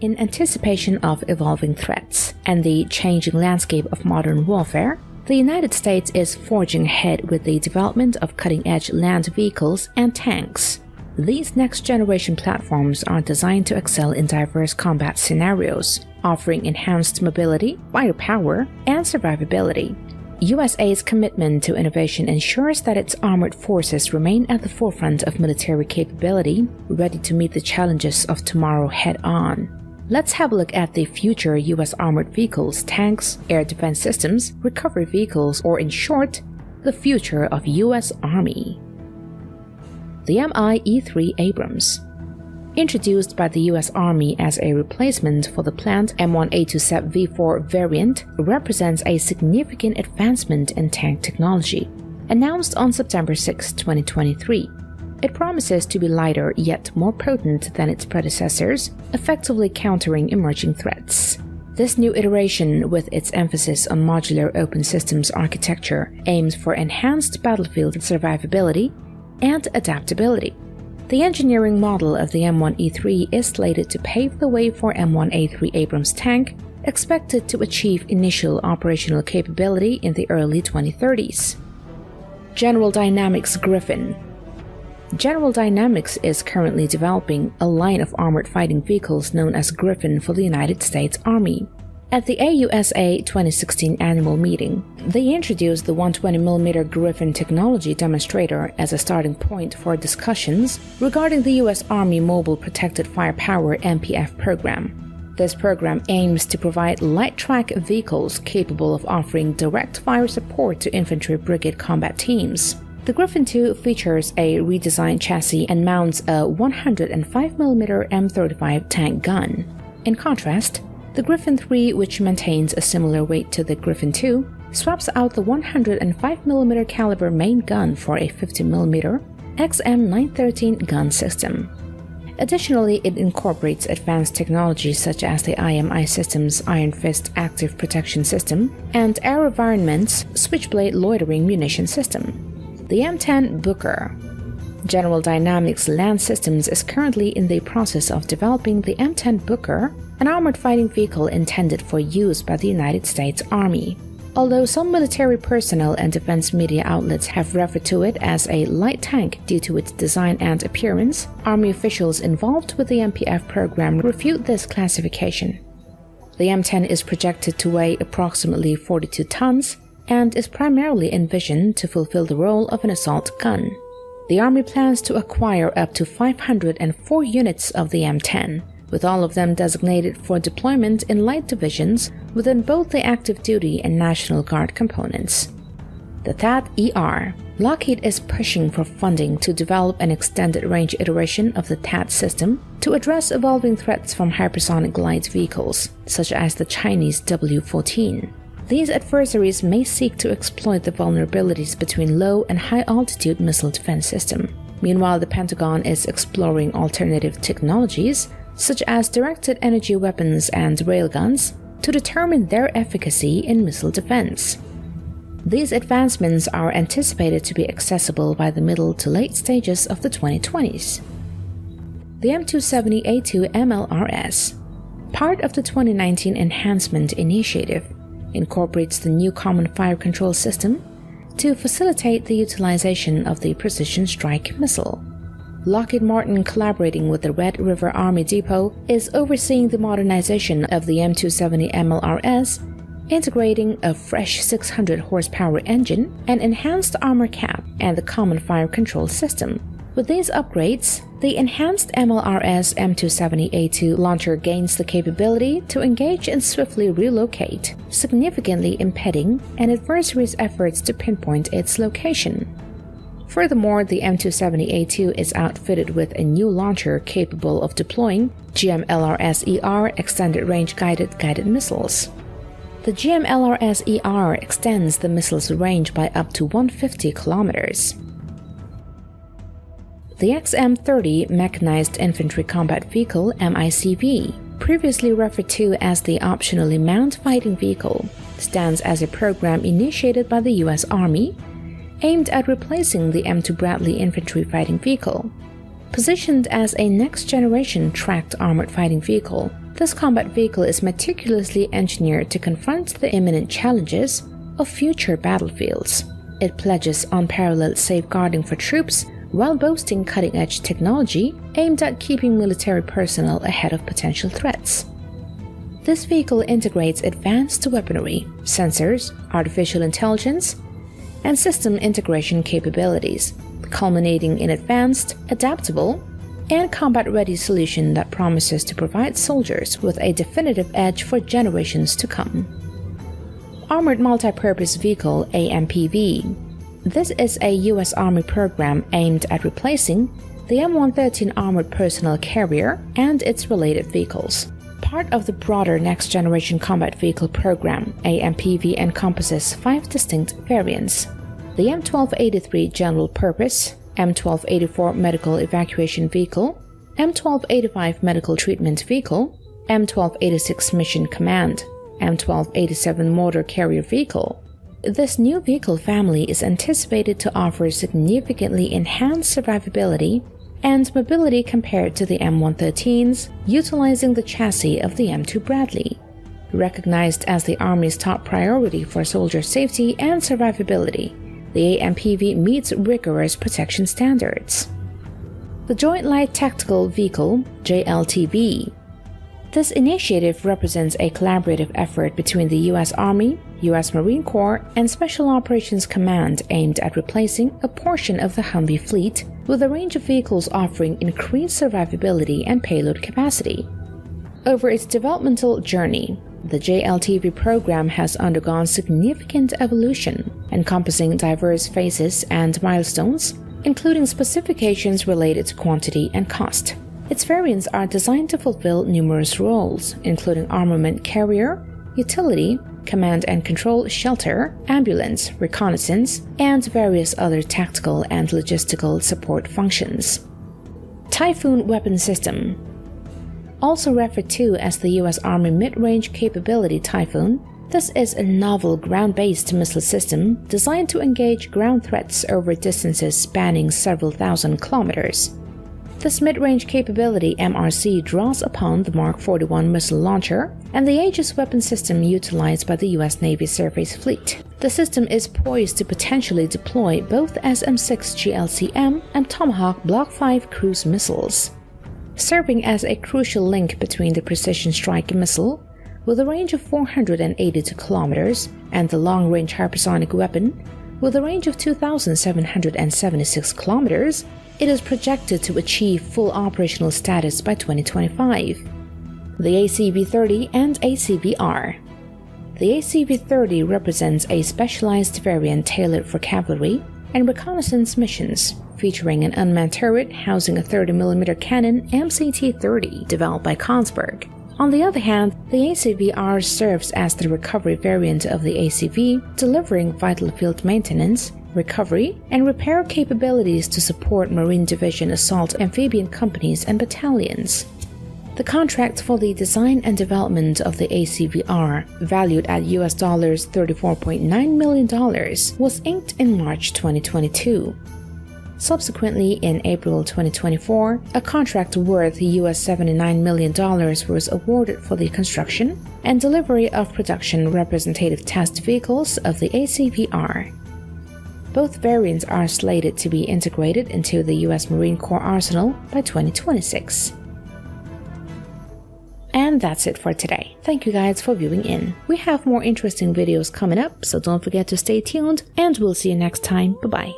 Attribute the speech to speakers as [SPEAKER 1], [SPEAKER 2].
[SPEAKER 1] In anticipation of evolving threats and the changing landscape of modern warfare, the United States is forging ahead with the development of cutting-edge land vehicles and tanks. These next-generation platforms are designed to excel in diverse combat scenarios, offering enhanced mobility, firepower, and survivability. USA's commitment to innovation ensures that its armored forces remain at the forefront of military capability, ready to meet the challenges of tomorrow head-on. Let's have a look at the future U.S. armored vehicles, tanks, air defense systems, recovery vehicles, or in short, the future of U.S. Army. The MI-E3 Abrams. Introduced by the U.S. Army as a replacement for the planned M1A2 V4 variant, represents a significant advancement in tank technology. Announced on September 6, 2023, it promises to be lighter yet more potent than its predecessors, effectively countering emerging threats. This new iteration, with its emphasis on modular open systems architecture, aims for enhanced battlefield survivability and adaptability. The engineering model of the M1E3 is slated to pave the way for M1A3 Abrams tank, expected to achieve initial operational capability in the early 2030s. General Dynamics Griffin. General Dynamics is currently developing a line of armored fighting vehicles known as Griffin for the United States Army. At the AUSA 2016 annual meeting, they introduced the 120mm Griffin technology demonstrator as a starting point for discussions regarding the U.S. Army Mobile Protected Firepower MPF program. This program aims to provide light track vehicles capable of offering direct fire support to infantry brigade combat teams. The Griffin 2 features a redesigned chassis and mounts a 105mm M35 tank gun. In contrast, the Griffin 3, which maintains a similar weight to the Griffin 2, swaps out the 105mm caliber main gun for a 50mm XM913 gun system. Additionally, it incorporates advanced technologies such as the IMI Systems Iron Fist Active Protection System and AeroVironment's Switchblade Loitering Munition System. The M10 Booker. General Dynamics Land Systems is currently in the process of developing the M10 Booker, an armored fighting vehicle intended for use by the United States Army. Although some military personnel and defense media outlets have referred to it as a light tank due to its design and appearance, Army officials involved with the MPF program refute this classification. The M10 is projected to weigh approximately 42 tons and is primarily envisioned to fulfill the role of an assault gun. The Army plans to acquire up to 504 units of the M10, with all of them designated for deployment in light divisions within both the active duty and National Guard components. The THAAD-ER. Lockheed is pushing for funding to develop an extended-range iteration of the THAAD system to address evolving threats from hypersonic light vehicles, such as the Chinese W-14. These adversaries may seek to exploit the vulnerabilities between low and high-altitude missile defense system. Meanwhile, the Pentagon is exploring alternative technologies, such as directed energy weapons and railguns, to determine their efficacy in missile defense. These advancements are anticipated to be accessible by the middle to late stages of the 2020s. The M270A2 MLRS, part of the 2019 Enhancement Initiative, incorporates the new Common Fire Control System to facilitate the utilization of the Precision Strike Missile. Lockheed Martin, collaborating with the Red River Army Depot, is overseeing the modernization of the M270 MLRS, integrating a fresh 600 horsepower engine, an enhanced armor cap, and the Common Fire Control System. With these upgrades, the enhanced MLRS M270A2 launcher gains the capability to engage and swiftly relocate, significantly impeding an adversary's efforts to pinpoint its location. Furthermore, the M270A2 is outfitted with a new launcher capable of deploying GMLRS-ER extended-range guided missiles. The GMLRS-ER extends the missile's range by up to 150 kilometers. The XM-30 Mechanized Infantry Combat Vehicle MICV, previously referred to as the Optionally Manned Fighting Vehicle, stands as a program initiated by the U.S. Army, aimed at replacing the M2 Bradley Infantry Fighting Vehicle. Positioned as a next-generation tracked armored fighting vehicle, This combat vehicle is meticulously engineered to confront the imminent challenges of future battlefields. It pledges unparalleled safeguarding for troops while boasting cutting-edge technology aimed at keeping military personnel ahead of potential threats. This vehicle integrates advanced weaponry, sensors, artificial intelligence, and system integration capabilities, culminating in advanced, adaptable, and combat-ready solution that promises to provide soldiers with a definitive edge for generations to come. Armored Multi-Purpose Vehicle AMPV. This is a U.S. Army program aimed at replacing the M113 Armored Personnel Carrier and its related vehicles. Part of the broader Next Generation Combat Vehicle program, AMPV encompasses 5 distinct variants: the M1283 General Purpose, M1284 Medical Evacuation Vehicle, M1285 Medical Treatment Vehicle, M1286 Mission Command, M1287 Motor Carrier Vehicle. This new vehicle family is anticipated to offer significantly enhanced survivability and mobility compared to the M113s, utilizing the chassis of the M2 Bradley. Recognized as the Army's top priority for soldier safety and survivability, the AMPV meets rigorous protection standards. The Joint Light Tactical Vehicle, JLTV. This initiative represents a collaborative effort between the U.S. Army, U.S. Marine Corps, and Special Operations Command aimed at replacing a portion of the Humvee fleet with a range of vehicles offering increased survivability and payload capacity. Over its developmental journey, the JLTV program has undergone significant evolution, encompassing diverse phases and milestones, including specifications related to quantity and cost. Its variants are designed to fulfill numerous roles, including armament carrier, utility, command and control shelter, ambulance, reconnaissance, and various other tactical and logistical support functions. Typhoon Weapon System. Also referred to as the U.S. Army Mid-Range Capability Typhoon, this is a novel ground-based missile system designed to engage ground threats over distances spanning several thousand kilometers. This mid-range capability MRC draws upon the Mark 41 missile launcher and the Aegis weapon system utilized by the U.S. Navy Surface Fleet. The system is poised to potentially deploy both SM-6 GLCM and Tomahawk Block 5 cruise missiles, serving as a crucial link between the precision strike missile, with a range of 482 kilometers, and the long-range hypersonic weapon, with a range of 2,776 kilometers. It is projected to achieve full operational status by 2025. The ACV-30 and ACVR. The ACV-30 represents a specialized variant tailored for cavalry and reconnaissance missions, featuring an unmanned turret housing a 30mm cannon MCT-30 developed by Kongsberg. On the other hand, the ACVR serves as the recovery variant of the ACV, delivering vital field maintenance, recovery, and repair capabilities to support Marine Division assault amphibian companies and battalions. The contract for the design and development of the ACVR, valued at US $34.9 million, was inked in March 2022. Subsequently, in April 2024, a contract worth US $79 million was awarded for the construction and delivery of production representative test vehicles of the ACVR. Both variants are slated to be integrated into the U.S. Marine Corps arsenal by 2026. And that's it for today. Thank you guys for viewing in. We have more interesting videos coming up, so don't forget to stay tuned, and we'll see you next time. Bye-bye.